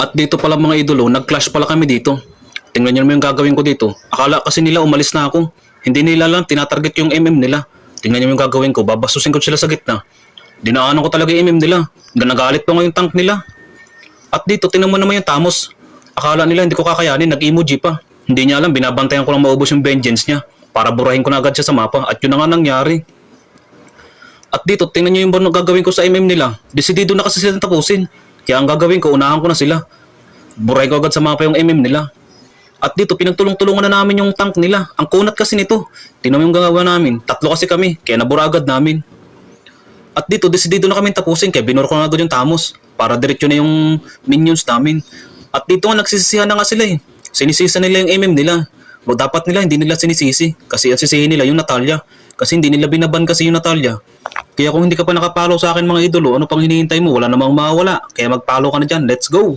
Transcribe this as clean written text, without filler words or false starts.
At dito pala mga idolo, nag-clash pala kami dito. Tingnan nyo naman yung gagawin ko dito. Akala kasi nila umalis na ako. Hindi nila alam, tinatarget yung MM nila. Tingnan nyo yung gagawin ko, babasusin ko sila sa gitna. Dinaanan ko talaga yung MM nila. Nagalit pa nga yung tank nila. At dito, tingnan mo naman yung Tamos. Akala nila hindi ko kakayanin, nag-emoji pa. Hindi niya alam, binabantayan ko lang maubos yung vengeance niya para burahin ko na agad siya sa mapa. At yun na nga nangyari. At dito, tingnan nyo yung gagawin ko sa MM nila. Desidido na kasi sila tapusin. Kaya ang gagawin ko, unahan ko na sila. Buray ko agad sa mapa yung MM nila. At dito, pinagtulong-tulungan na namin yung tank nila. Ang kunat kasi nito. Tingnan mo yung gagawa namin. 3 kasi kami, kaya nabura agad namin. At dito, desidido na kami tapusin. Kaya binura ko na agad yung Tamos. Para diretso na yung minions namin. At dito nga, nagsisisihan na nga sila eh. Sinisisa nila yung MM nila. O dapat nila, hindi nila sinisisi. Kasi ang sisihin nila yung Natalia. Kasi hindi nila binaban kasi yung Natalia. Kaya kung hindi ka pa nakapalo sa akin mga idolo, ano pang hinihintay mo? Wala namang mawawala. Kaya mag-follow ka na dyan. Let's go!